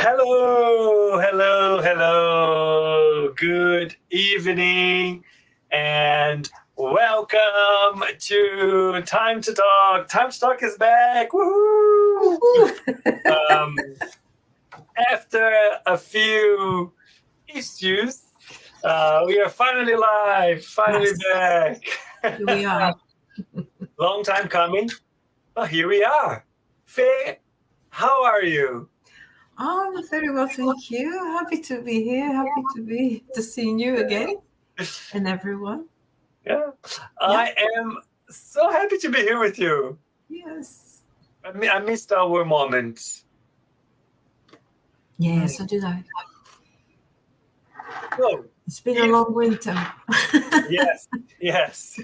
Hello, hello, hello. Good evening and welcome to Time to Talk. Time to Talk is back. Woohoo! um, After a few issues, we are finally live, finally back. Here we are. Long time coming, but here we are. Faye, how are you? Oh, very well, thank you. Happy to be here. Happy to see you again and everyone. Yeah, I am so happy to be here with you. Yes. I missed our moments. Yeah, so did I. So, It's been a long winter. yes.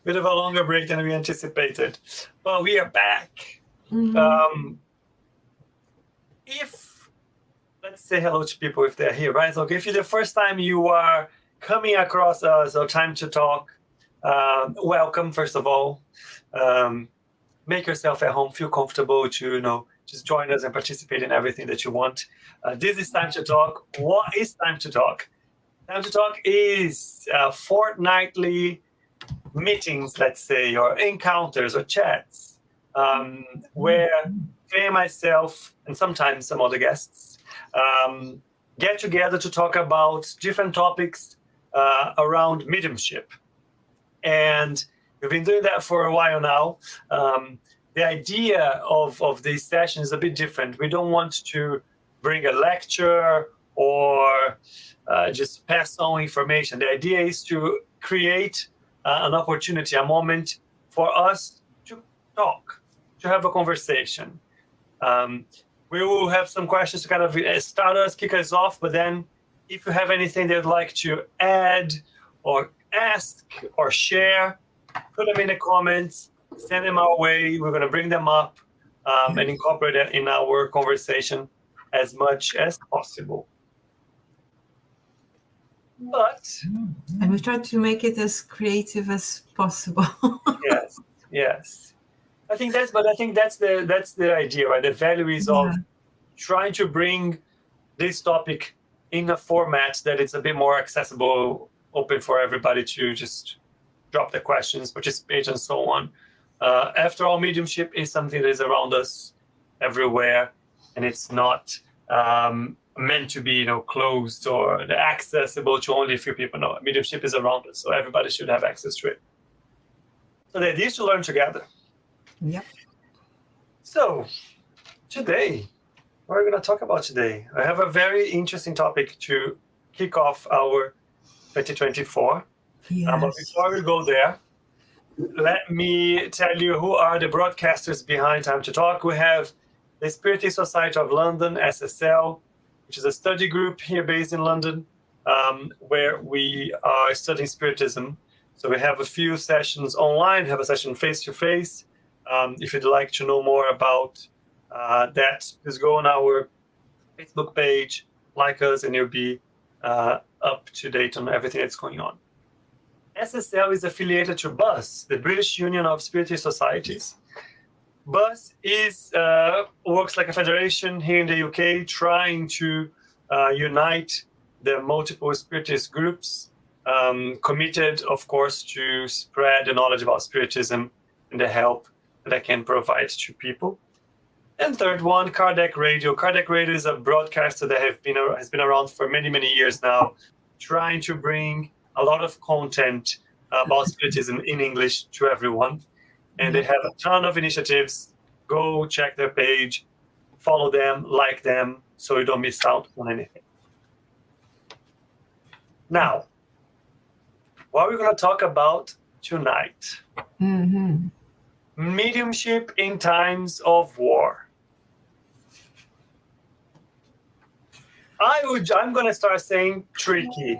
Bit of a longer break than we anticipated. But we are back. Mhm. Let's say hello to people if they're here, right? So if you're the first time you are coming across us or Time to Talk, welcome, first of all. Make yourself at home, feel comfortable to, just join us and participate in everything that you want. This is Time to Talk. What is Time to Talk? Time to Talk is fortnightly meetings, let's say, or encounters or chats, where Faye and myself, and sometimes some other guests, get together to talk about different topics around mediumship. And we've been doing that for a while now. The idea of these sessions is a bit different. We don't want to bring a lecture or just pass on information. The idea is to create an opportunity, a moment for us to talk, to have a conversation. We will have some questions to kind of start us, kick us off, but then if you have anything they'd like to add or ask or share, put them in the comments, send them our way. We're going to bring them up and incorporate it in our conversation as much as possible. And we try to make it as creative as possible. Yes. I think that's the idea, right? The value is of trying to bring this topic in a format that it's a bit more accessible, open for everybody to just drop their questions, participate, and so on. After all, mediumship is something that is around us everywhere, and it's not meant to be, closed or accessible to only a few people. No, mediumship is around us, so everybody should have access to it. So the idea is to learn together. Yep. So today, what are we going to talk about today? I have a very interesting topic to kick off our 2024. Yes. But before we go there, let me tell you who are the broadcasters behind Time to Talk. We have the Spiritist Society of London, SSL, which is a study group here based in London, where we are studying Spiritism. So we have a few sessions online, have a session face-to-face. If you'd like to know more about that, just go on our Facebook page, like us, and you'll be up to date on everything that's going on. SSL is affiliated to BUS, the British Union of Spiritist Societies. BUS works like a federation here in the UK, trying to unite the multiple Spiritist groups, committed, of course, to spread the knowledge about Spiritism and the help that I can provide to people. And third one, Kardec Radio. Kardec Radio is a broadcaster that has been around for many, many years now, trying to bring a lot of content about Spiritism in English to everyone. And they have a ton of initiatives. Go check their page, follow them, like them, so you don't miss out on anything. Now, what we're going to talk about tonight. Mm-hmm. Mediumship in times of war. I'm going to start saying tricky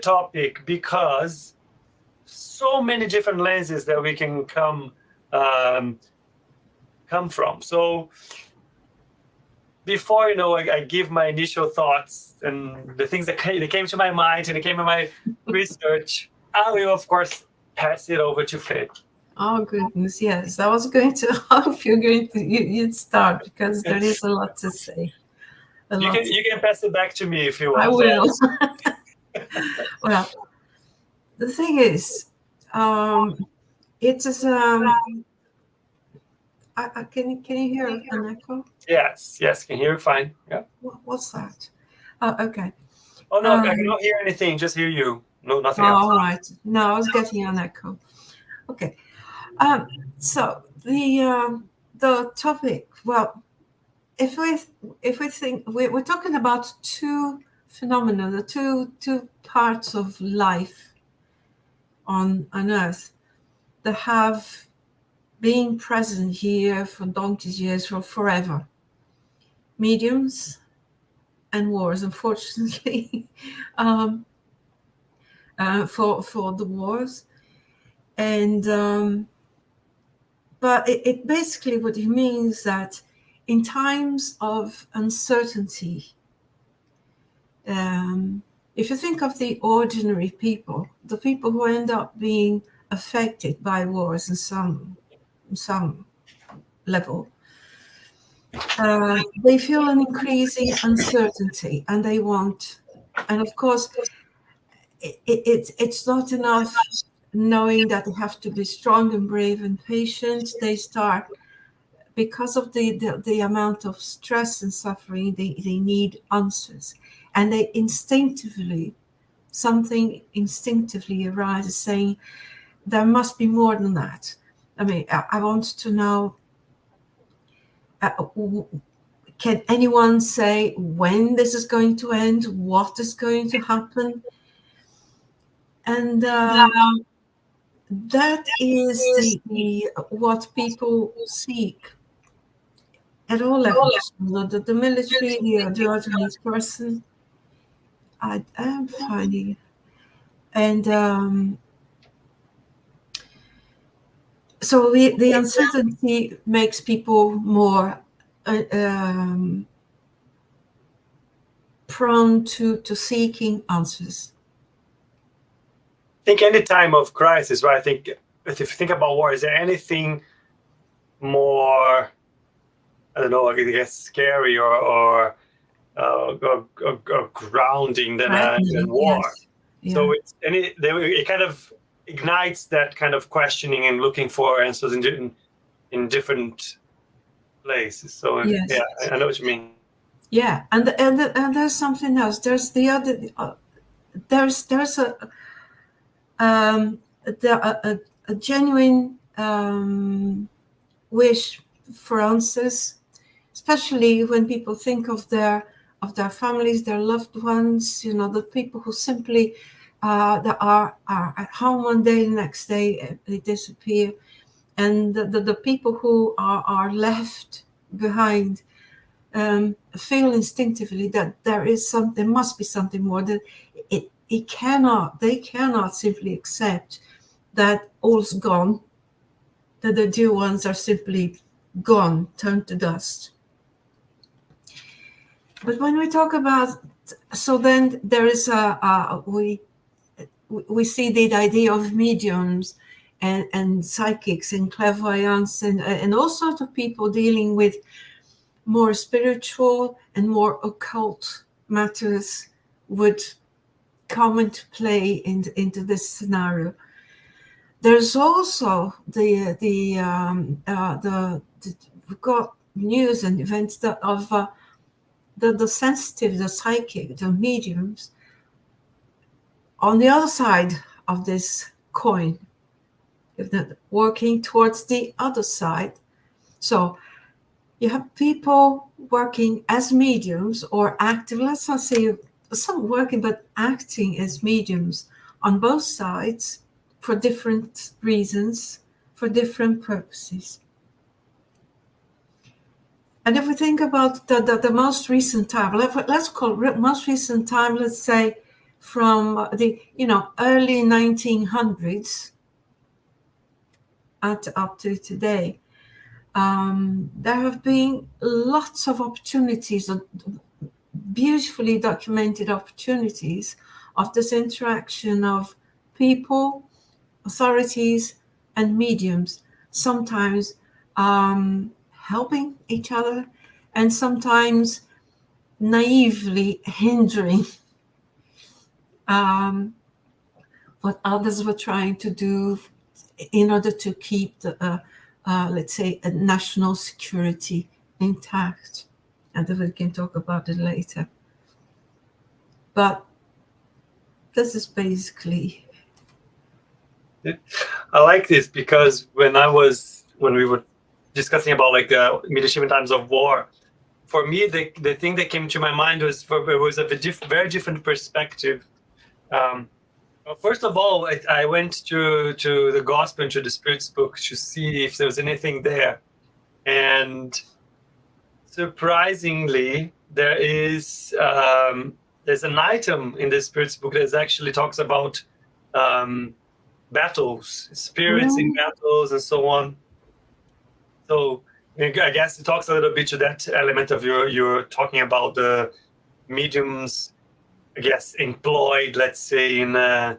topic, because so many different lenses that we can come from. So before I give my initial thoughts and the things that came to my mind and it came in my research, I will of course pass it over to Faye. Oh goodness, yes. I was going to hope you'd start, because there is a lot to say. You can pass it back to me if you want. I will. Well, the thing is, it is. Can you hear an echo? Yes, can hear fine. Yeah. What's that? Oh, okay. Oh no, I cannot hear anything. Just hear you. No, nothing else. All right. No, I was getting an echo. Okay. So the topic. Well, if we think we're talking about two phenomena, the two parts of life on Earth that have been present here for donkey's years, for forever. Mediums and wars, unfortunately, for the wars, and but it basically, what it means that in times of uncertainty, if you think of the ordinary people, the people who end up being affected by wars in some level, they feel an increasing uncertainty, and they want, and of course, it's not enough knowing that they have to be strong and brave and patient. They start, because of the amount of stress and suffering, they need answers, and they something instinctively arises saying there must be more than that. I mean, I want to know, can anyone say when this is going to end, what is going to happen? And that is the what people seek at all levels. The military, the ordinary person. I am finding, and so the uncertainty makes people more prone to seeking answers. I think any time of crisis, right? I think if you think about war, is there anything more, I don't know, I guess scary or grounding than war? Yes. Yeah. So it kind of ignites that kind of questioning and looking for answers in different places. So Yes. yeah, I know what you mean. Yeah, and there's something else. There's the other. There's a genuine wish for answers, especially when people think of their families, their loved ones. The people who simply that are at home one day, the next day they disappear, and the people who are left behind feel instinctively that there must be something more. That they cannot simply accept that all's gone, that the dear ones are simply gone, turned to dust. But when we talk about, so then there is we see the idea of mediums and psychics and clairvoyants and all sorts of people dealing with more spiritual and more occult matters would come into play into this scenario. There's also we've got news and events of the sensitive, the psychic, the mediums on the other side of this coin, if not working towards the other side. So you have people working as mediums or active, let's not say some working, but acting as mediums on both sides for different reasons, for different purposes. And if we think about the most recent time, let's call it most recent time, let's say from the early 1900s up to today, there have been lots of opportunities, beautifully documented opportunities of this interaction of people, authorities, and mediums sometimes helping each other and sometimes naively hindering what others were trying to do in order to keep the, let's say, a national security intact. And we can talk about it later. But this is basically. I like this because when we were discussing about like the mediumship in times of war, for me the thing that came to my mind was a very different perspective. Well, first of all, I went to the Gospel and to the Spirit's book to see if there was anything there, and surprisingly, there's an item in the Spirit's book that actually talks about battles, spirits in battles, and so on. So I guess it talks a little bit to that element of you're talking about the mediums, I guess, employed, let's say, in a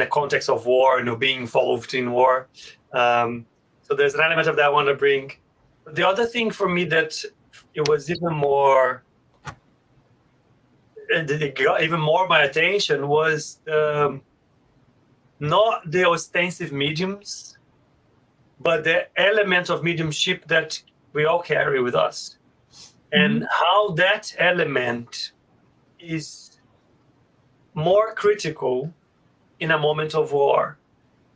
context of war, being involved in war. So there's an element of that I want to bring. The other thing for me that it was even more my attention was not the ostensive mediums, but the element of mediumship that we all carry with us, and how that element is more critical in a moment of war.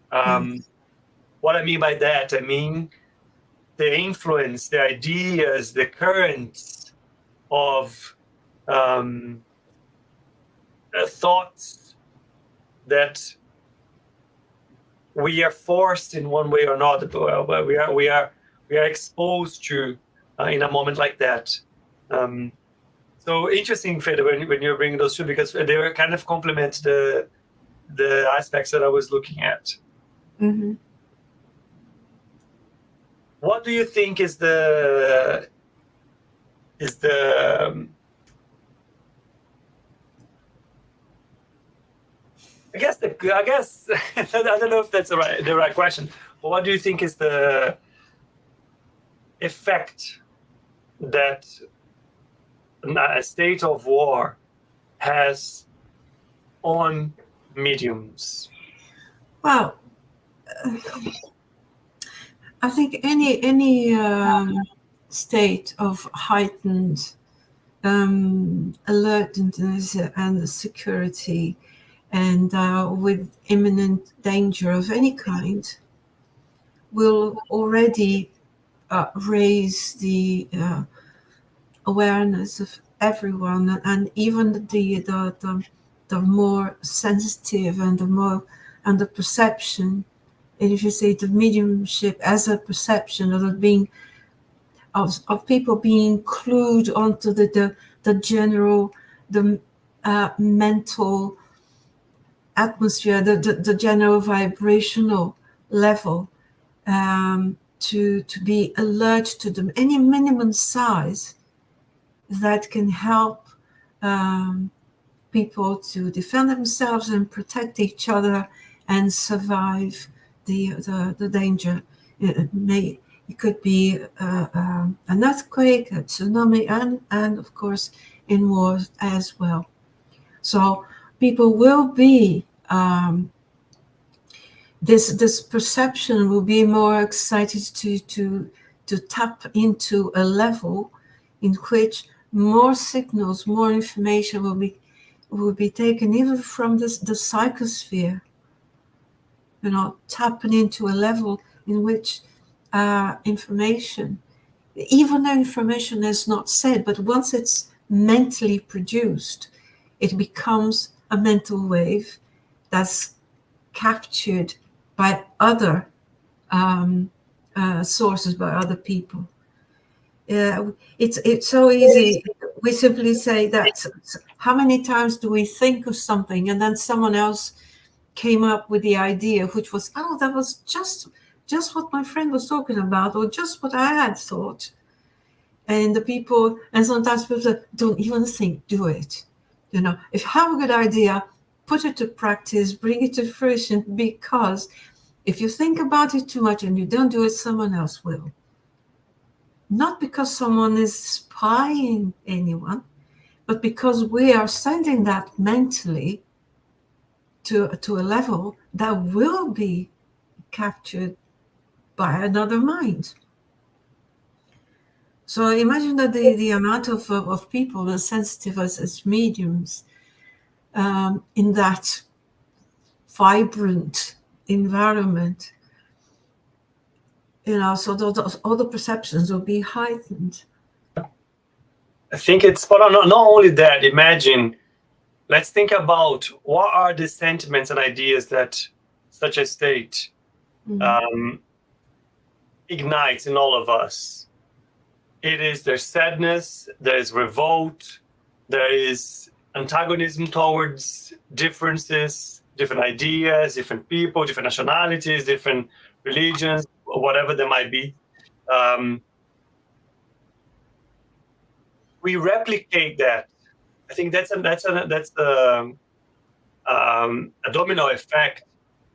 What I mean by that, I mean the influence, the ideas, the currents of thoughts that we are forced in one way or another, but we are exposed to in a moment like that. So interesting, Faye, when you're bringing those two, because they were kind of complement the aspects that I was looking at. Mm-hmm. What do you think is the I guess I don't know if that's the right question, but what do you think is the effect that a state of war has on mediums? Well, I think any state of heightened alertness and security, and with imminent danger of any kind, will already raise the awareness of everyone, and even the more sensitive and the perception. And if you say the mediumship as a perception of of people being clued onto the general mental atmosphere, the general vibrational level, to be alert to them, any minimum size that can help people to defend themselves and protect each other and survive the danger. It could be an earthquake, a tsunami, and of course in wars as well. So people will be this perception will be more excited to tap into a level in which more signals, more information will be taken, even from the psychosphere. Tapping into a level in which information, even though information is not said, but once it's mentally produced, it becomes a mental wave that's captured by other sources, by other people. It's so easy. We simply say that. How many times do we think of something and then someone else came up with the idea, which was, that was just what my friend was talking about, or just what I had thought. And sometimes people say, don't even think, do it. If you have a good idea, put it to practice, bring it to fruition, because If you think about it too much and you don't do it, someone else will. Not because someone is spying anyone, but because we are sending that mentally to a level that will be captured by another mind. So imagine that the amount of people as sensitive as mediums in that vibrant environment, so all the perceptions will be heightened. I think it's spot on. Not only that, imagine, let's think about what are the sentiments and ideas that such a state ignites in all of us. There's sadness, there's revolt, there is antagonism towards differences, different ideas, different people, different nationalities, different religions, whatever they might be. We replicate that. I think that's a domino effect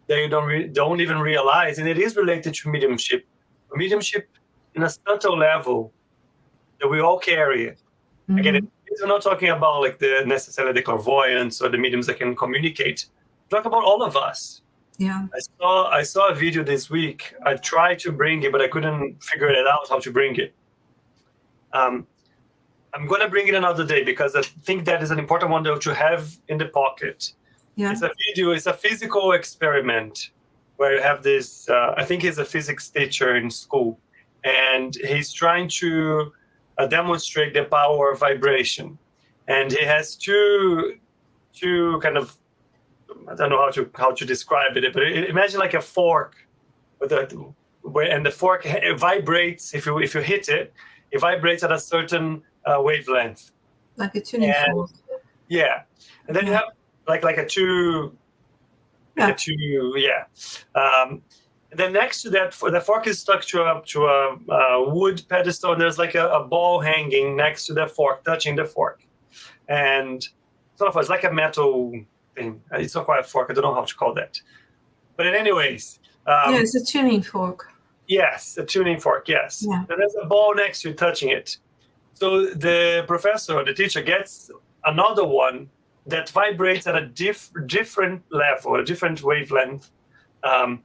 that you don't even realize, and it is related to mediumship. Mediumship, in a subtle level, that we all carry. Again, we're not talking about like necessarily the clairvoyance or the mediums that can communicate. Talk about all of us. Yeah. I saw a video this week. I tried to bring it, but I couldn't figure it out how to bring it. I'm going to bring it another day because I think that is an important one to have in the pocket. Yeah. It's a video. It's a physical experiment where you have this. I think he's a physics teacher in school, and he's trying to demonstrate the power of vibration. And he has two kind of, I don't know how to describe it, but imagine like a fork, and the fork vibrates if you hit it. It vibrates at a certain wavelength. Like a tuning fork. Yeah, and then you have like a two. And then next to that, the fork is stuck to a wood pedestal, and there's like a ball hanging next to the fork, touching the fork. And it's like a metal thing. It's not quite a fork. I don't know how to call that. But anyways. It's a tuning fork. Yes, a tuning fork, yes. Yeah. And there's a ball next to it touching it. So the professor or the teacher gets another one that vibrates at a different level, a different wavelength. And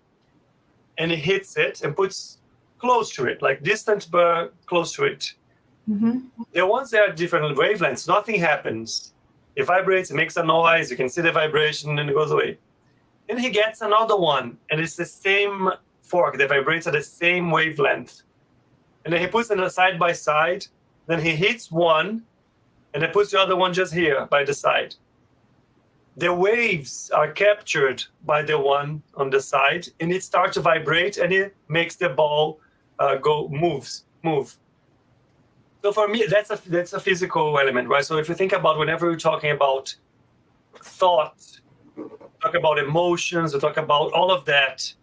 he hits it and puts close to it, like distant but close to it. Mm-hmm. The ones that are different wavelengths, nothing happens. It vibrates, it makes a noise, you can see the vibration, and it goes away. Then he gets another one, and it's the same fork that vibrates at the same wavelength. And then he puts them side by side, then he hits one, and then puts the other one just here by the side. The waves are captured by the one on the side, and it starts to vibrate, and it makes the ball move. So for me, that's a physical element, right? So if you think about whenever we're talking about thoughts, talk about emotions, we talk about all of that,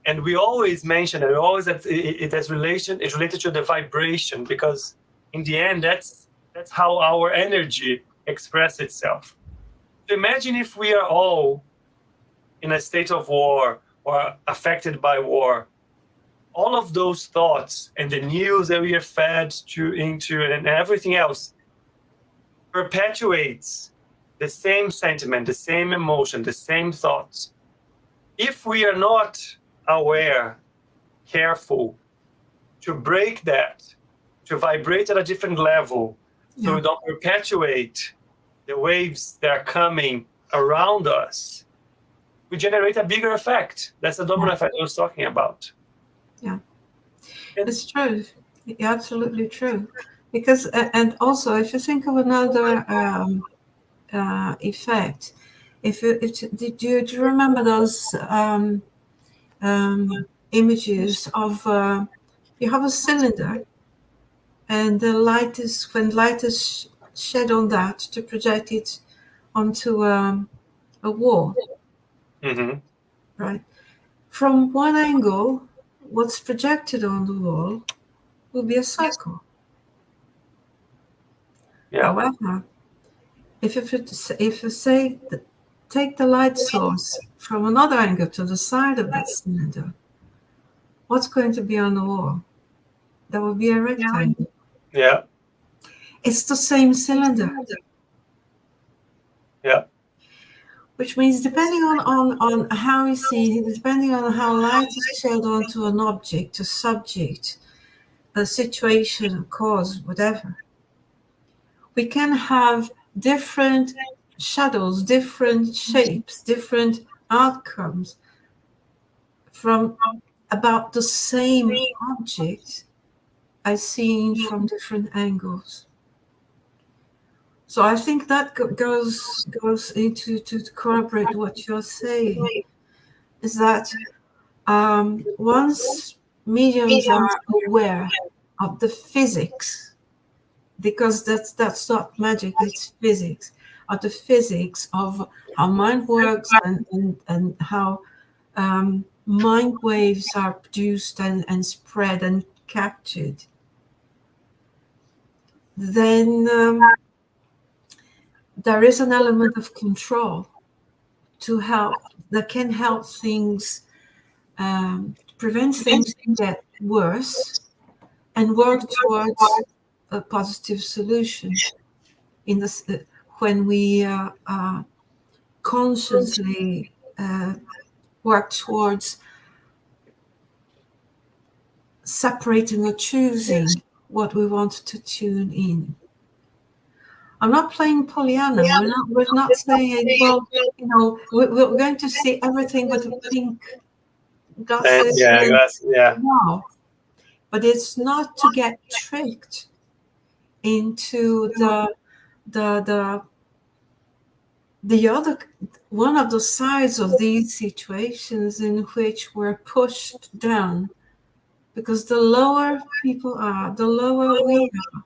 and we always mention it. Always that it has relation. It's related to the vibration, because in the end, that's how our energy expresses itself. So imagine if we are all in a state of war or affected by war. All of those thoughts and the news that we are fed into and everything else perpetuates the same sentiment, the same emotion, the same thoughts. If we are not aware, careful to break that, to vibrate at a different level, so we don't perpetuate the waves that are coming around us, we generate a bigger effect. That's the domino effect I was talking about. Yeah, it's true. Absolutely true. Because, and also, if you think of another effect, do you remember those images of you have a cylinder, and the light is shed on that to project it onto a wall, right? From one angle, what's projected on the wall will be a circle. Yeah. However, if you say take the light source from another angle to the side of that cylinder, what's going to be on the wall? There will be a rectangle. Yeah. It's the same cylinder. Yeah. Which means depending on how we see it, depending on how light is shed onto an object, a subject, a situation, a cause, whatever, we can have different shadows, different shapes, different outcomes from about the same object as seen from different angles. So I think that goes into to corroborate what you're saying, is that once mediums are aware of the physics, because that's not magic, it's physics, of the physics of how mind works and how mind waves are produced and spread and captured, then there is an element of control to help, that can help things, prevent things to get worse and work towards a positive solution in this, when we consciously work towards separating or choosing what we want to tune in. I'm not playing Pollyanna. We're not saying, well, you know, we're going to see everything with pink glasses. No, but it's not to get tricked into the other one of the sides of these situations in which we're pushed down, because the lower people are, the lower we are.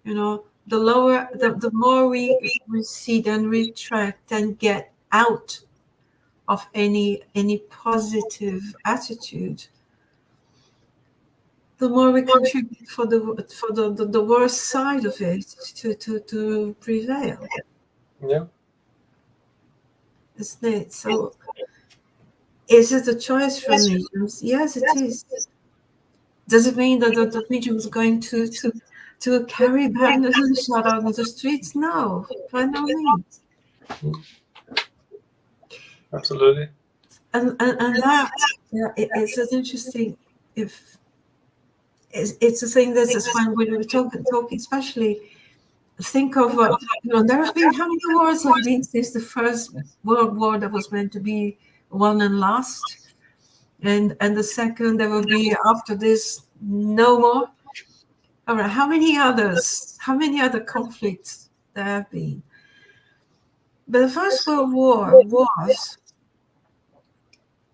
You know, the lower, the more we recede and retract and get out of any positive attitude, the more we contribute for the worst side of it to prevail. Yeah. Isn't it? So is it a choice for mediums? Yes, it is. Does it mean that the medium is going to carry banners and shout out on the streets? No, by no means. Absolutely. And that, it's an interesting, if it's a thing that is when we were talking, especially think of you know, there have been, how many wars have been since the First World War that was meant to be won and lost, and the second there will be after this no more. All right, how many other conflicts there have been? But the First World War was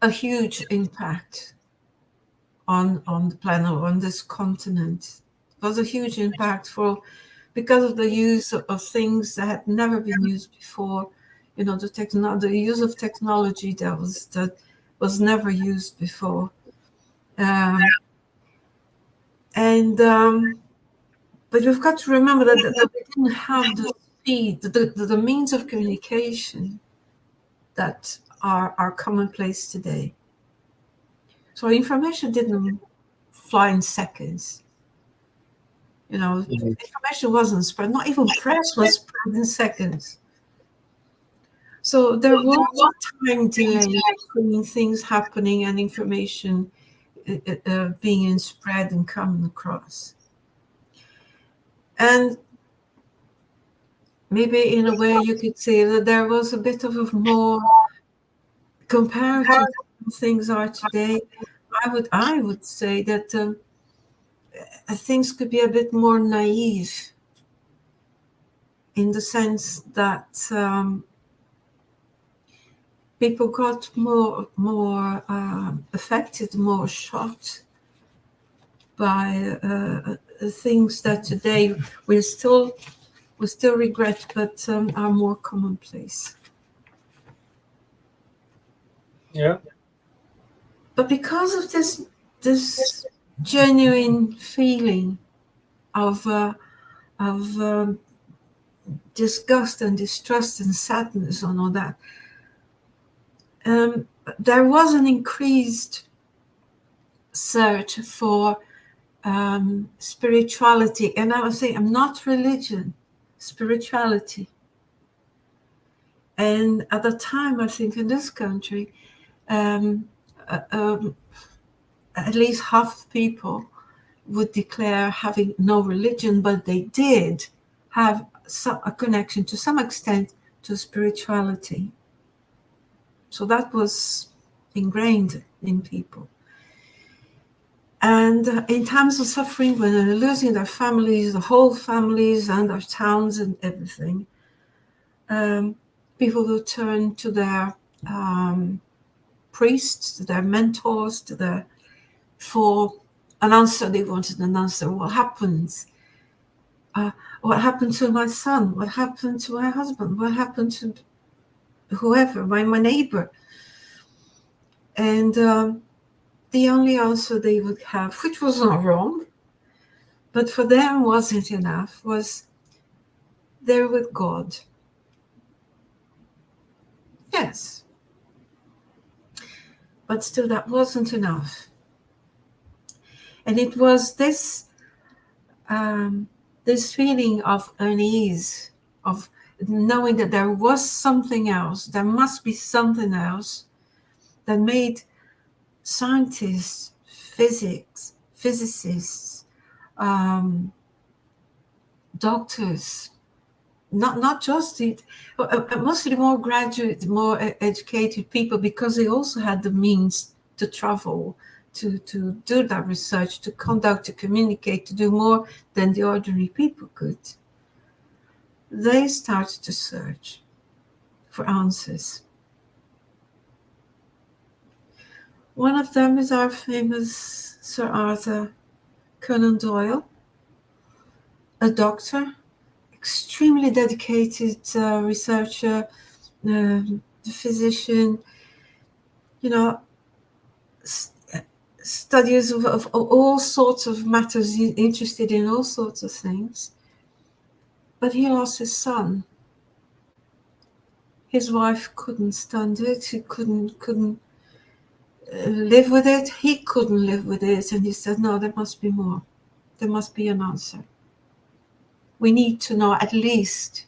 a huge impact on the planet, on this continent. It was a huge impact because of the use of things that had never been used before. You know, the use of technology that was never used before. But we've got to remember that we didn't have the speed, the means of communication that are commonplace today. So information didn't fly in seconds. You know, information wasn't spread. Not even press was spread in seconds. So there was a time delay between things happening and information being spread and coming across. And maybe in a way you could say that there was a bit of a more, compared to how things are today, I would say that things could be a bit more naive, in the sense that people got more affected, more shocked by things that today we still regret, but are more commonplace. Yeah. But because of this genuine feeling of disgust and distrust and sadness and all that. There was an increased search for spirituality, and I was saying, I'm not religion, spirituality. And at the time, I think in this country, at least half people would declare having no religion, but they did have a connection to some extent to spirituality. So that was ingrained in people. And in times of suffering, when they're losing their families, the whole families and their towns and everything, people will turn to their priests, to their mentors, for an answer. They wanted an answer. What happens? What happened to my son? What happened to my husband? What happened to whoever, my neighbor? And the only answer they would have, which was not wrong, but for them wasn't enough, was they're with God. Yes. But still, that wasn't enough. And it was this feeling of unease, of knowing that there was something else, there must be something else, that made scientists, physicists, doctors, not just mostly more graduate, more educated people, because they also had the means to travel, to do that research, to conduct, to communicate, to do more than the ordinary people could. They started to search for answers. One of them is our famous Sir Arthur Conan Doyle, a doctor, extremely dedicated researcher, physician, studies of all sorts of matters, interested in all sorts of things. But he lost his son. His wife couldn't stand it. He couldn't live with it. He couldn't live with it. And he said, no, there must be more. There must be an answer. We need to know at least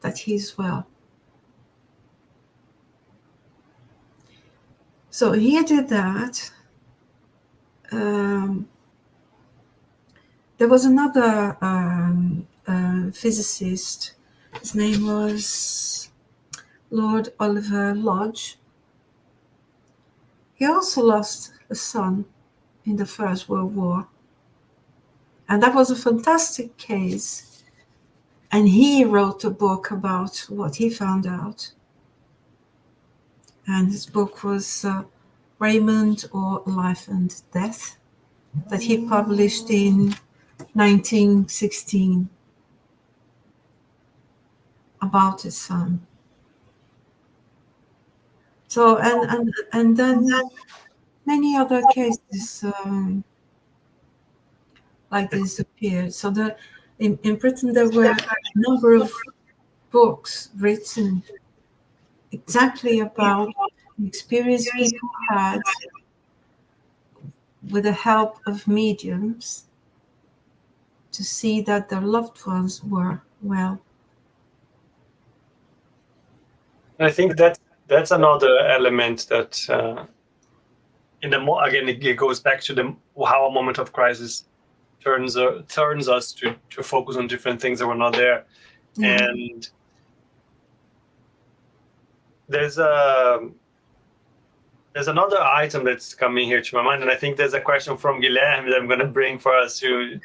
that he's well. So he did that. There was another physicist. His name was Lord Oliver Lodge. He also lost a son in the First World War. And that was a fantastic case. And he wrote a book about what he found out. And his book was Raymond or Life and Death, that he published in 1916 about his son. So, and then many other cases like this appeared. So in Britain there were a number of books written exactly about the experience people had with the help of mediums to see that their loved ones were well. I think that's another element that again it goes back to how a moment of crisis turns us to focus on different things that were not there. Yeah. And there's another item that's coming here to my mind, and I think there's a question from Guilherme that I'm going to bring for us to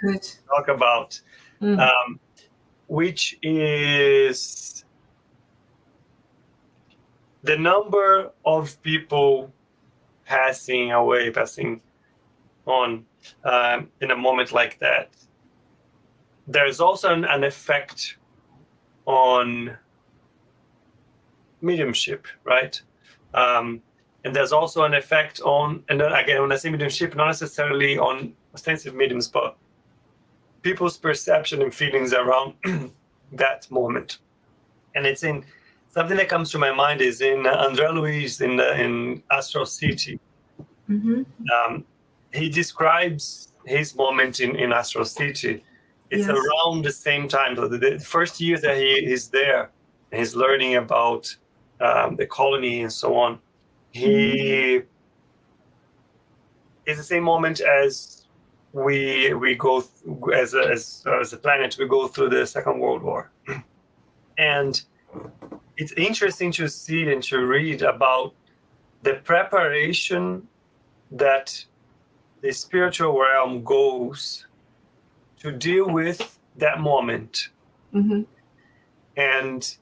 talk about, which is the number of people passing on in a moment like that. There's also an effect on mediumship, right? And there's also an effect on, and again, when I say mediumship, not necessarily on ostensive mediums, but people's perception and feelings around that moment. And it's in something that comes to my mind is in André Luiz in Astral City. He describes his moment in Astral City. It's around the same time. So the first year that he is there, and he's learning about the colony and so on. He is the same moment as we go as a planet. We go through the Second World War, and it's interesting to see and to read about the preparation that the spiritual realm goes to deal with that moment. And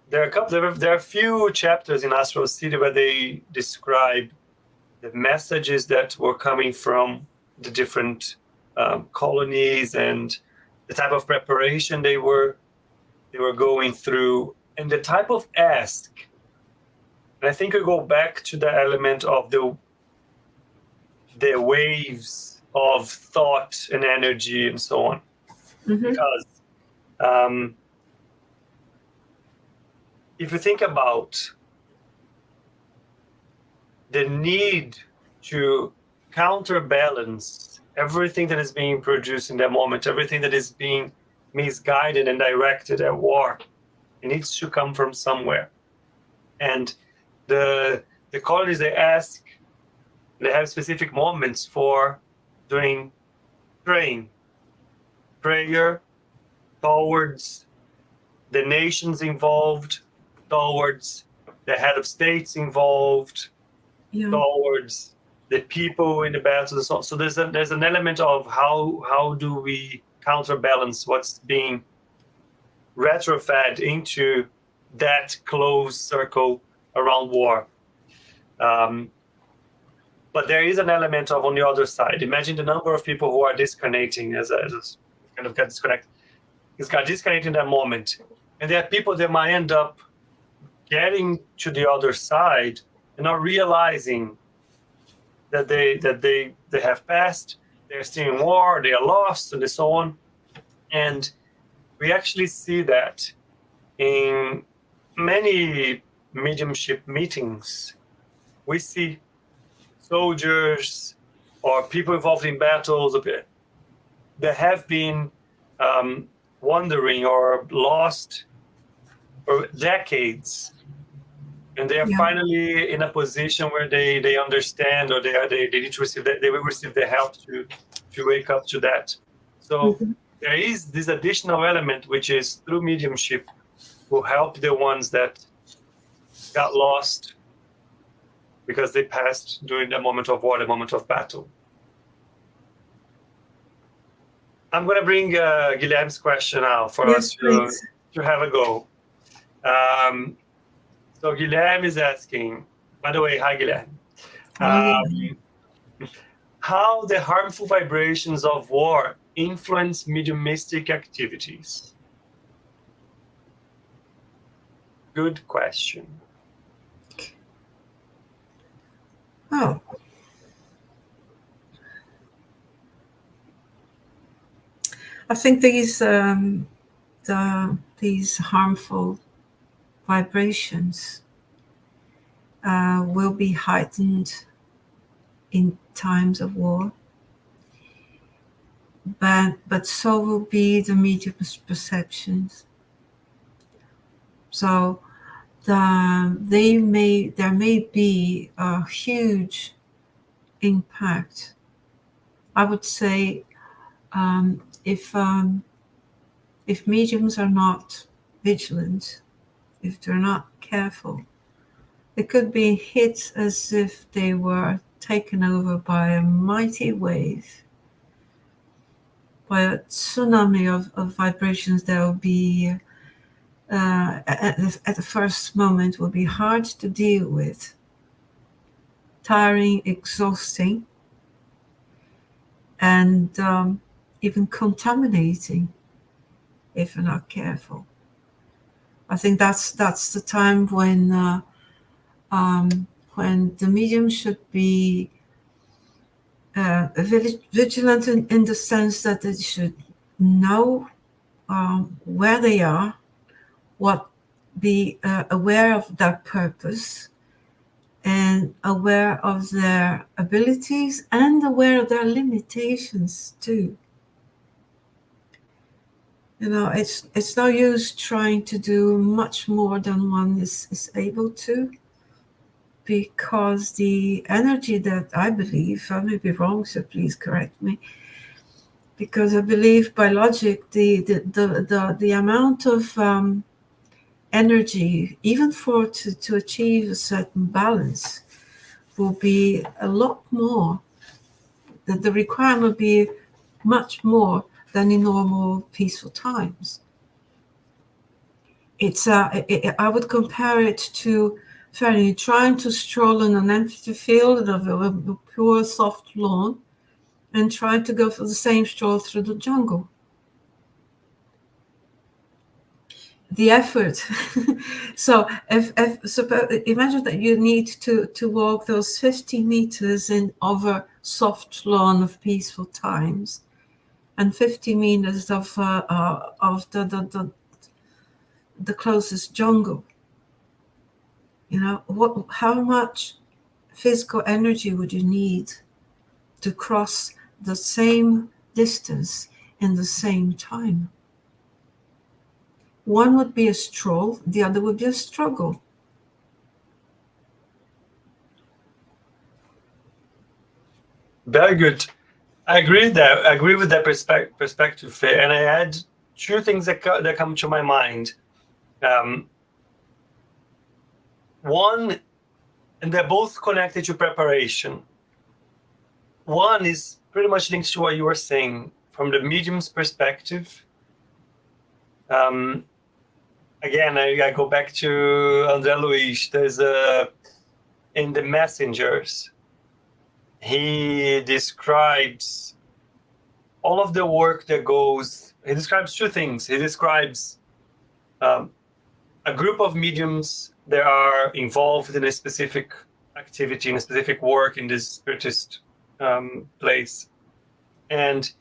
there are a few chapters in Astral City where they describe the messages that were coming from the different colonies and the type of preparation they were going through, and the type of ask. And I think we go back to the element of the waves of thought and energy and so on. Because if you think about the need to counterbalance everything that is being produced in that moment, everything that is being misguided and directed at war, it needs to come from somewhere. And the colonies, they ask, they have specific moments for doing prayer towards the nations involved, towards the head of states involved, towards the people in the battles. So there's an element of how do we counterbalance what's being retrofed into that closed circle around war. But there is an element of, on the other side, imagine the number of people who are disconnecting as kind of got disconnected. It's got disconnected in that moment. And there are people that might end up getting to the other side and not realizing that they have passed, they're still in war, they are lost, and so on. And we actually see that in many mediumship meetings. We see soldiers or people involved in battles that have been wandering or lost for decades, and they are finally in a position where they understand, or they need to receive that, they will receive the help to wake up to that. So there is this additional element, which is through mediumship, will help the ones that got lost because they passed during the moment of war, the moment of battle. I'm going to bring Guilherme's question now for us to have a go. So Guilherme is asking, by the way, hi Guilherme, how the harmful vibrations of war influence mediumistic activities? Good question. Oh. I think these harmful vibrations will be heightened in times of war, but so will be the medium's perceptions. So there may be a huge impact. I would say if mediums are not vigilant, if they're not careful, it could be hit as if they were taken over by a mighty wave, by a tsunami of vibrations that will be at the first moment will be hard to deal with, tiring, exhausting, and even contaminating if you're not careful. I think that's the time when the medium should be vigilant in the sense that they should know where they are, what be aware of their purpose and aware of their abilities and aware of their limitations too. You know, it's no use trying to do much more than one is able to, because the energy that I believe, I may be wrong, so please correct me, because I believe by logic the amount of energy, even to achieve a certain balance, will be a lot more. That the requirement will be much more than in normal peaceful times. I would compare it to Faye trying to stroll in an empty field of a pure soft lawn and trying to go for the same stroll through the jungle. The effort. So imagine that you need to walk those 50 meters over soft lawn of peaceful times, and 50 meters of the closest jungle. You know, how much physical energy would you need to cross the same distance in the same time? One would be a stroll, the other would be a struggle. Very good. I agree with that perspective, Faye. And I add two things that come to my mind. One, and they're both connected to preparation. One is pretty much linked to what you were saying from the medium's perspective. Again, I go back to André Luiz. There's in the Messengers, he describes all of the work that goes. He describes two things. He describes a group of mediums that are involved in a specific activity, in a specific work in this spiritist place. And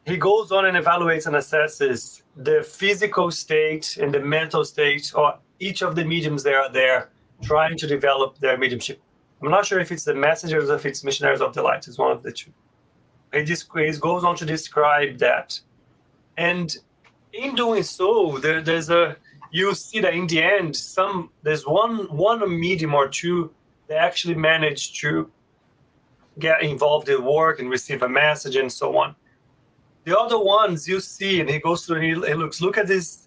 he goes on and evaluates and assesses the physical state and the mental state of each of the mediums that are there trying to develop their mediumship. I'm not sure if it's the Messengers or if it's Missionaries of the Light. It's one of the two. He goes on to describe that. And in doing so, you see that in the end, there's one medium or two that actually manage to get involved in work and receive a message and so on. The other ones you see, and he goes through and he looks, look at this,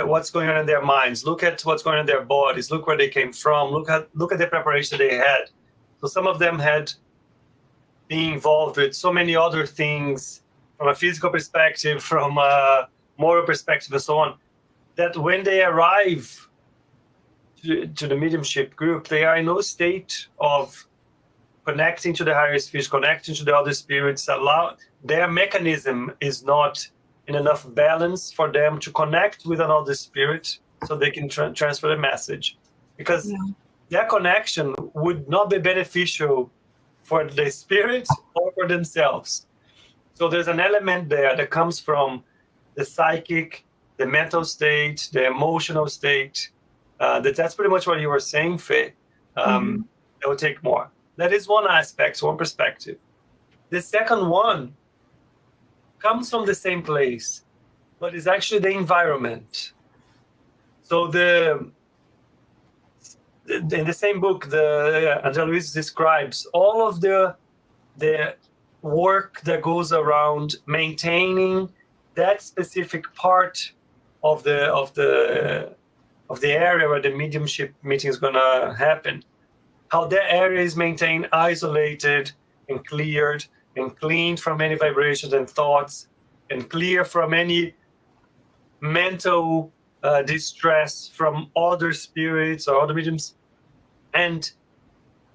what's going on in their minds, look at what's going on in their bodies, look where they came from, look at the preparation they had. So some of them had been involved with so many other things from a physical perspective, from a moral perspective, and so on, that when they arrive to the mediumship group, they are in no state of connecting to the higher spheres, connecting to the other spirits. Their mechanism is not in enough balance for them to connect with another spirit so they can transfer the message. Because their connection would not be beneficial for the spirit or for themselves. So there's an element there that comes from the psychic, the mental state, the emotional state. That's pretty much what you were saying, Faye. It will take more. That is one aspect, one perspective. The second one comes from the same place, but it's actually the environment. So in the same book, André Luiz describes all of the work that goes around maintaining that specific part of the area where the mediumship meeting is going to happen. How that area is maintained isolated and cleared and cleaned from any vibrations and thoughts and clear from any mental distress from other spirits or other mediums. And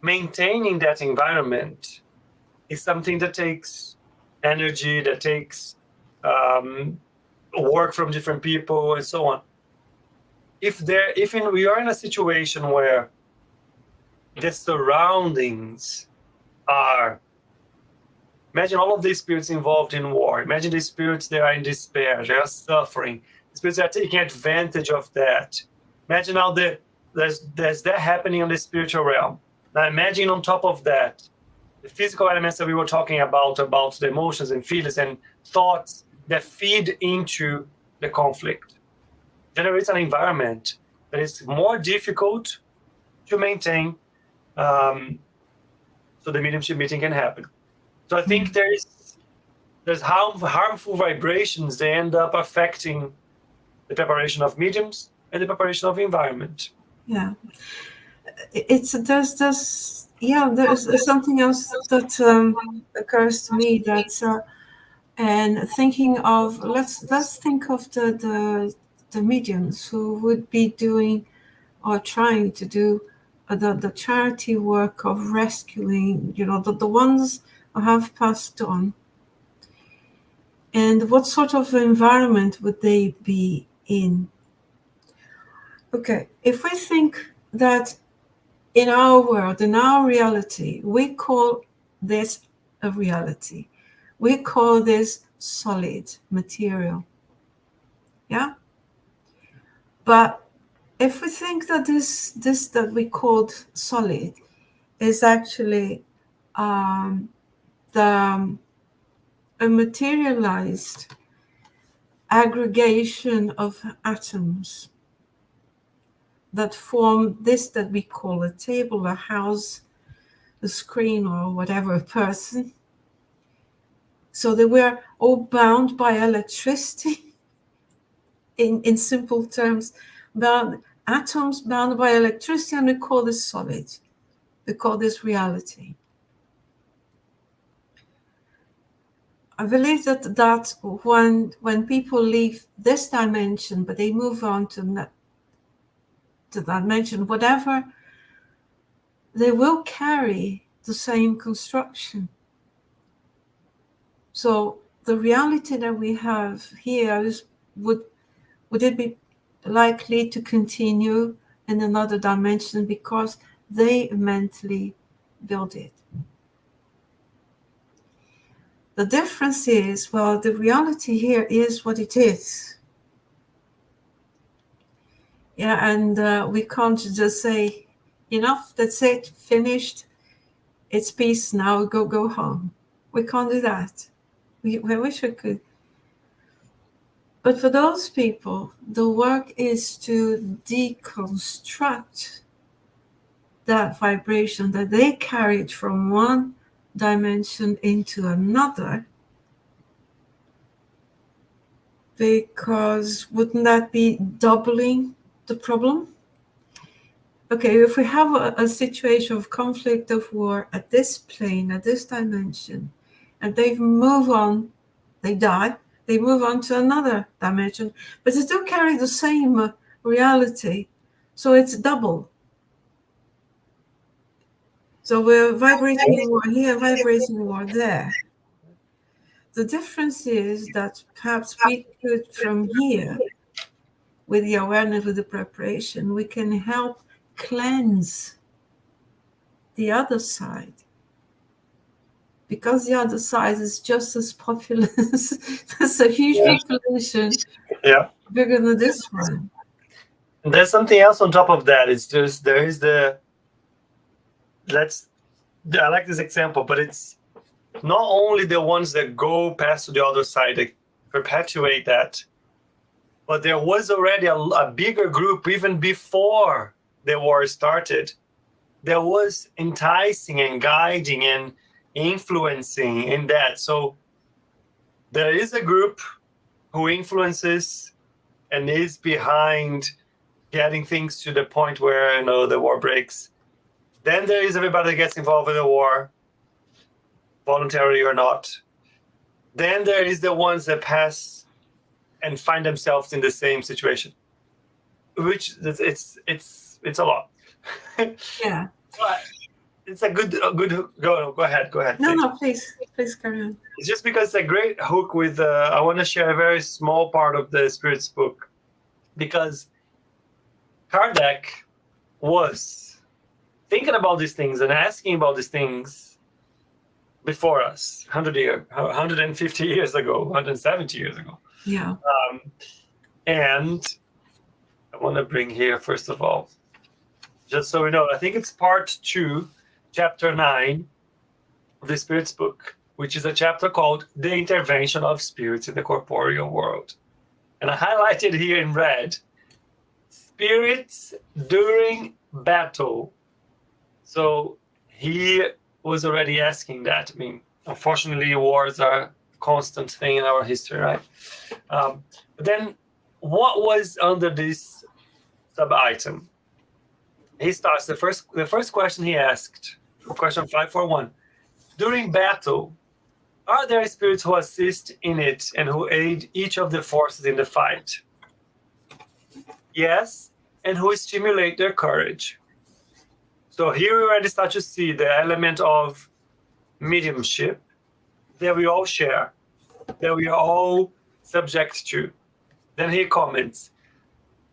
maintaining that environment is something that takes energy, that takes work from different people and so on. If we are in a situation where the surroundings are, imagine all of these spirits involved in war, imagine these spirits that are in despair, they are suffering, spirits are taking advantage of that. Imagine how there's that happening on the spiritual realm. Now imagine on top of that, the physical elements that we were talking about the emotions and feelings and thoughts that feed into the conflict. Generates an environment that is more difficult to maintain, so the mediumship meeting can happen. So I think there's harmful vibrations that end up affecting the preparation of mediums and the preparation of the environment. Yeah, there's something else that occurs to me, that and thinking of, let's think of the mediums who would be doing or trying to do the charity work of rescuing, the ones who have passed on. And what sort of environment would they be in? Okay, if we think that in our world, in our reality, we call this a reality. We call this solid material. Yeah? But if we think that this that we called solid is actually a materialized aggregation of atoms that form this that we call a table, a house, a screen, or whatever, a person. So they were all bound by electricity, in simple terms, atoms bound by electricity, and we call this solid. We call this reality. I believe that when people leave this dimension, but they move on to dimension, whatever, they will carry the same construction. So the reality that we have here would it be likely to continue in another dimension because they mentally build it? The difference is, well, the reality here is what it is. Yeah, and we can't just say, enough, that's it, finished, it's peace, now go home. We can't do that. We wish we could. But for those people, the work is to deconstruct that vibration that they carried from one dimension into another, because wouldn't that be doubling the problem? Okay, if we have a situation of conflict, of war at this plane, at this dimension, and they move on, they die, they move on to another dimension, but they still carry the same reality, so it's double. So we're vibrating war here, vibrating war there. The difference is that perhaps we could, from here, with the awareness, with the preparation, we can help cleanse the other side. Because the other side is just as populous, there's a huge population, bigger than this one. And there's something else on top of that. It's just, there is I like this example, but it's not only the ones that go past to the other side that perpetuate that, but there was already a bigger group even before the war started. There was enticing and guiding and influencing in that. So there is a group who influences and is behind getting things to the point where the war breaks. Then there is everybody that gets involved in the war, voluntary or not. Then there is the ones that pass and find themselves in the same situation, which it's a lot. Yeah. But it's a good go ahead. No, please carry on. It's just because it's a great hook with I want to share a very small part of the Spirit's book, because Kardec was thinking about these things and asking about these things before us, 150 years ago, 170 years ago. Yeah. And I want to bring here, first of all, just so we know, I think it's part 2, chapter 9 of the Spirit's book, which is a chapter called The Intervention of Spirits in the Corporeal World. And I highlighted here in red, spirits during battle. So he was already asking that. I mean, unfortunately, wars are a constant thing in our history, right? But then what was under this sub-item? He starts, the first question he asked, question 541. During battle, are there spirits who assist in it and who aid each of the forces in the fight? Yes, and who stimulate their courage. So here we already start to see the element of mediumship that we all share, that we are all subject to. Then he comments,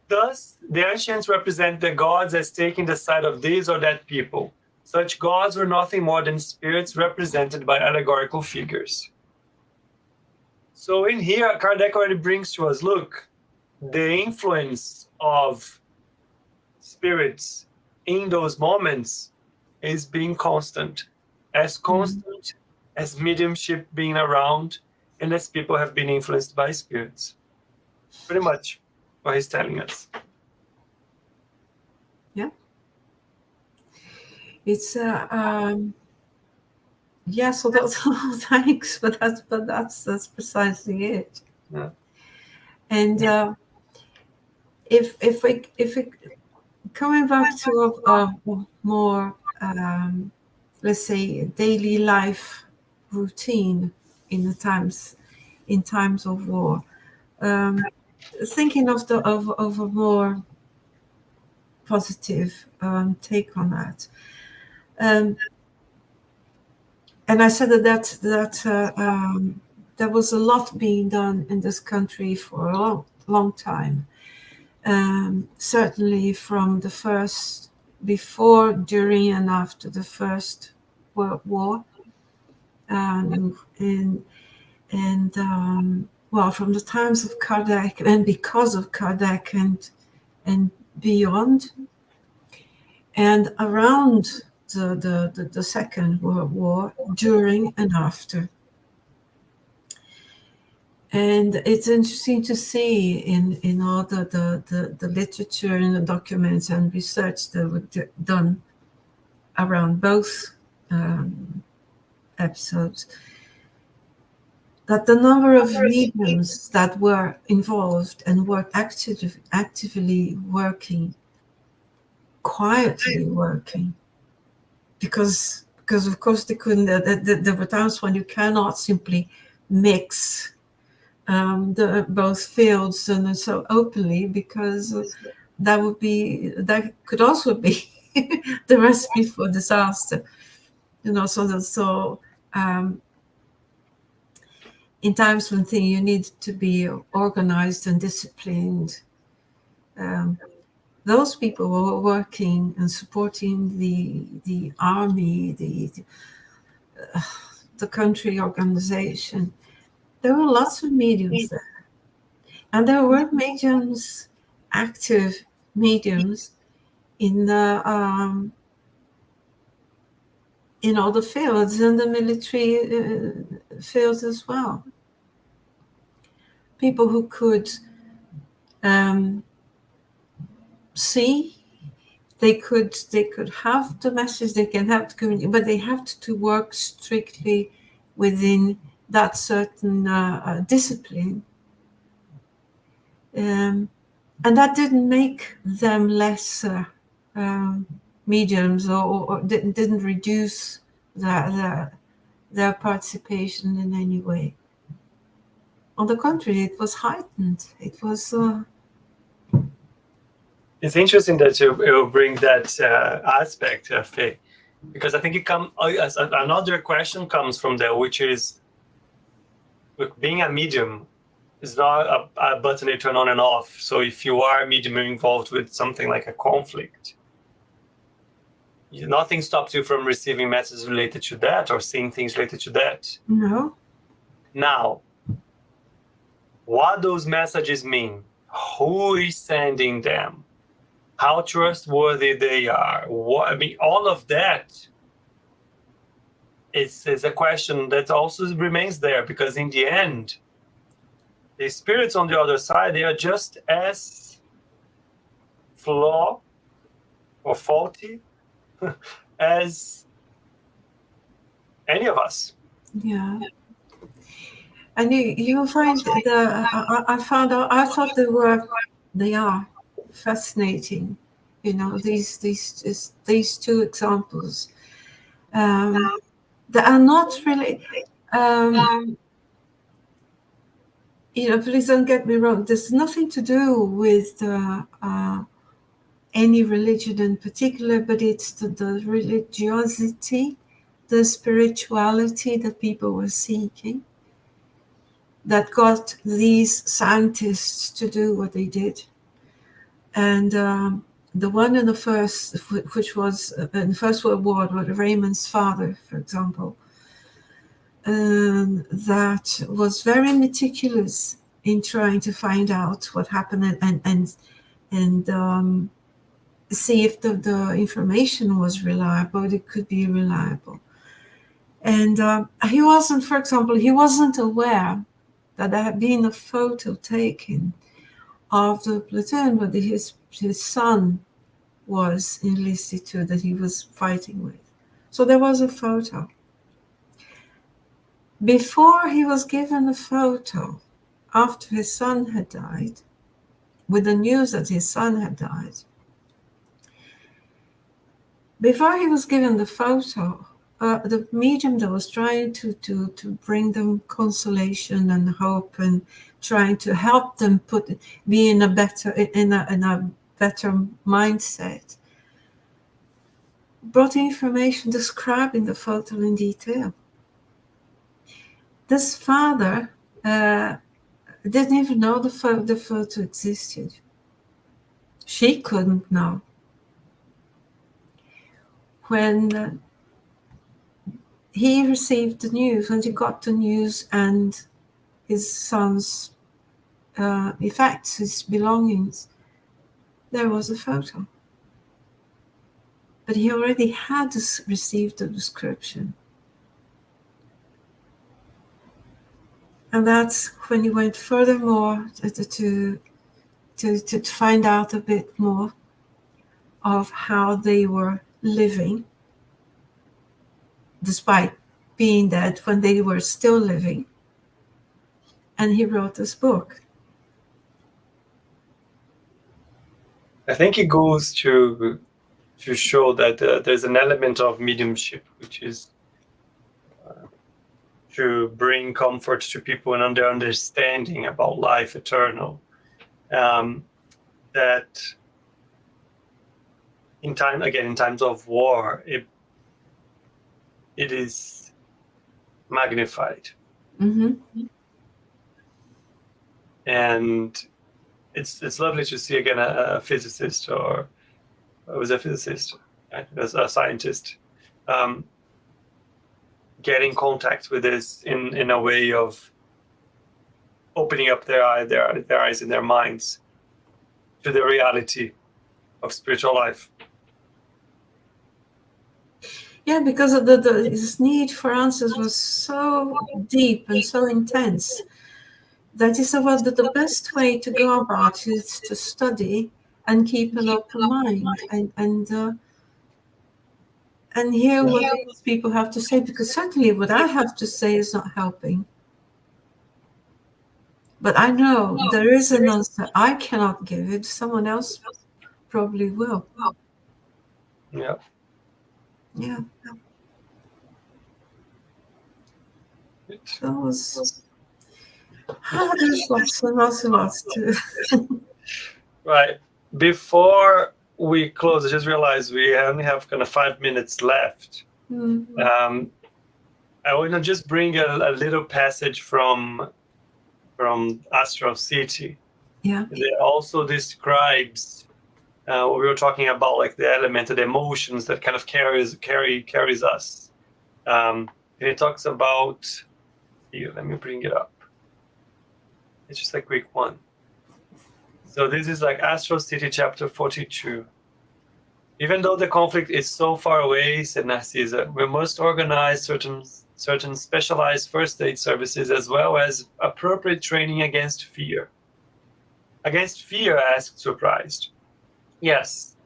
thus, the ancients represent the gods as taking the side of this or that people. Such gods were nothing more than spirits represented by allegorical figures. So in here, Kardec already brings to us, look, the influence of spirits in those moments is being constant as mediumship being around and as people have been influenced by spirits. Pretty much what he's telling us. Yeah. It's yeah, so that's thanks, but that's precisely it. Yeah. And if we coming back to a more let's say daily life routine in times of war, thinking of a more positive take on that. And I said that there was a lot being done in this country for a long time. Certainly from the first, before, during, and after the First World War, and well, from the times of Kardec, and because of Kardec and beyond, and around the Second World War, during and after. And it's interesting to see in all the literature and the documents and research that were done around both episodes, that the number of mediums that were involved and were actively working, quietly working, because of course they couldn't. There were times when you cannot simply mix both fields and so openly, because that could also be the recipe for disaster. So in times when you need to be organized and disciplined, those people were working and supporting the army, the country organization. There were lots of mediums there, and there were mediums, active mediums, in all the fields, in the military fields as well. People who could see, they could have the message, they can have the community, but they have to work strictly within that certain discipline, and that didn't make them less mediums, or didn't reduce their participation in any way. On the contrary, it was heightened. It was. It's interesting that you bring that aspect, Faye, because I think another question comes from there, which is, look, being a medium is not a button you turn on and off. So if you are a medium, you're involved with something like a conflict, nothing stops you from receiving messages related to that or seeing things related to that. No. Now, what those messages mean, who is sending them, how trustworthy they are. All of that is a question that also remains there, because in the end, the spirits on the other side, they are just as flawed or faulty as any of us. Yeah. And you find I found out, I thought they are fascinating, these two examples. They are not really, please don't get me wrong, there's nothing to do with any religion in particular, but it's the religiosity, the spirituality that people were seeking, that got these scientists to do what they did. And the one in the first, which was in the First World War, with Raymond's father, for example, that was very meticulous in trying to find out what happened and see if the information was reliable, it could be reliable. And he wasn't, for example, he wasn't aware that there had been a photo taken of the platoon where his son was enlisted to, that he was fighting with. So there was a photo. Before he was given a photo, after his son had died, with the news that his son had died, before he was given the photo, the medium that was trying to bring them consolation and hope and trying to help them be in a better mindset, brought information describing the photo in detail. This father didn't even know the photo existed. She couldn't know. When he received the news, when he got the news and his son's effects, his belongings, there was a photo. But he already had received the description. And that's when he went furthermore to find out a bit more of how they were living, despite being dead, when they were still living. And he wrote this book. I think it goes to show that there's an element of mediumship, which is to bring comfort to people and their understanding about life eternal. That in times of war, it is magnified. Mm-hmm. And it's lovely to see again a physicist, or it was a physicist, as a scientist, get in contact with this in a way of opening up their eyes and their minds to the reality of spiritual life. Yeah, because his need for answers was so deep and so intense that he said, well, the best way to go about it is to study and keep an open mind and hear what these people have to say, because certainly what I have to say is not helping. But I know there is an answer I cannot give it. Someone else probably will. Yeah. Yeah. That was... there's lots and lots to... Right. Before we close, I just realized we only have kind of 5 minutes left. Mm-hmm. I want to just bring a little passage from Astral City. Yeah. That also describes what we were talking about, like the element of the emotions that kind of carries us. And it talks about, here, let me bring it up. It's just a quick one. So this is like Astral City chapter 42. Even though the conflict is so far away, said Narcisa, we must organize certain specialized first aid services as well as appropriate training against fear. Against fear, asked surprised. Yes,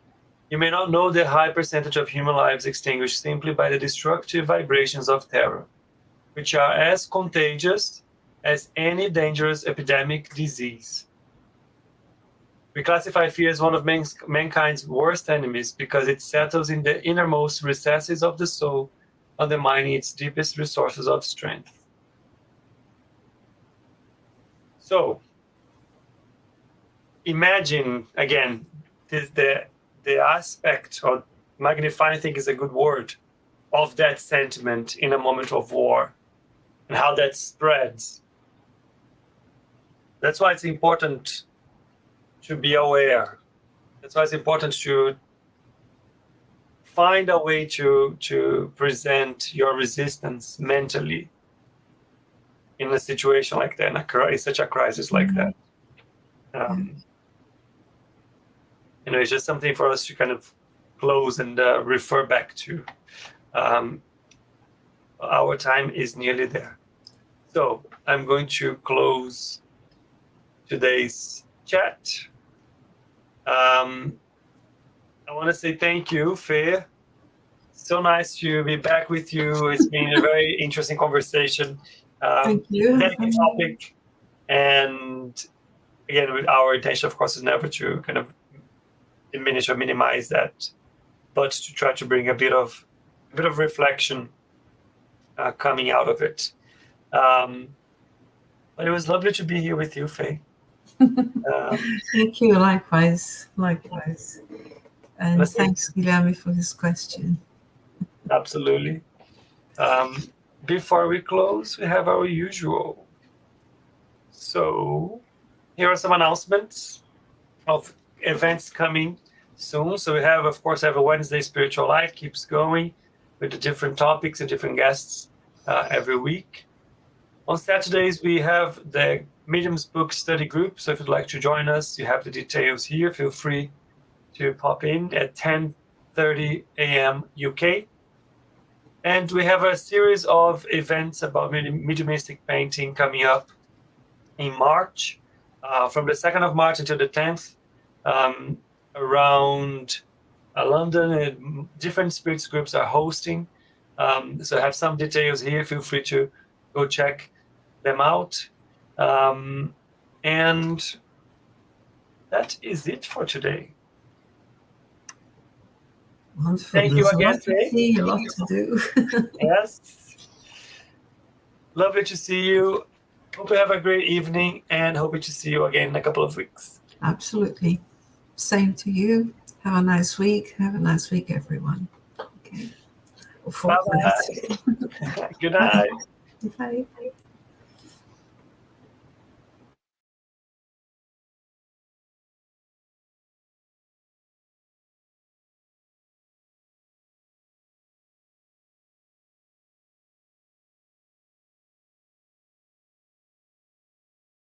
you may not know the high percentage of human lives extinguished simply by the destructive vibrations of terror, which are as contagious as any dangerous epidemic disease. We classify fear as one of mankind's worst enemies because it settles in the innermost recesses of the soul, undermining its deepest resources of strength. So, imagine, again, the aspect, or magnify, I think is a good word, of that sentiment in a moment of war and how that spreads. That's why it's important to be aware. That's why it's important to find a way to present your resistance mentally in a situation like that, in such a crisis like that. It's just something for us to kind of close and refer back to. Our time is nearly there. So I'm going to close today's chat. I want to say thank you, Faye. So nice to be back with you. It's been a very interesting conversation. Thank you. Delicate topic. And again, our intention, of course, is never to kind of diminish or minimize that, but to try to bring a bit of reflection coming out of it. But it was lovely to be here with you, Faye. Thank you. Likewise. And thanks, Guilherme, for this question. Absolutely. Before we close, we have our usual. So here are some announcements of events coming soon. So we have, of course, a Wednesday Spiritual Light keeps going with the different topics and different guests every week. On Saturdays, we have the Medium's book study group. So if you'd like to join us, you have the details here. Feel free to pop in at 10:30 a.m. UK. And we have a series of events about mediumistic painting coming up in March, from the 2nd of March until the 10th, around London. And different spirits groups are hosting. So I have some details here. Feel free to go check them out. And that is it for today. Wonderful. Thank you again, Faye. A lot to do. Yes. Lovely to see you. Hope you have a great evening, and hoping to see you again in a couple of weeks. Absolutely. Same to you. Have a nice week. Have a nice week, everyone. Okay. Bye-bye. Good night. Bye.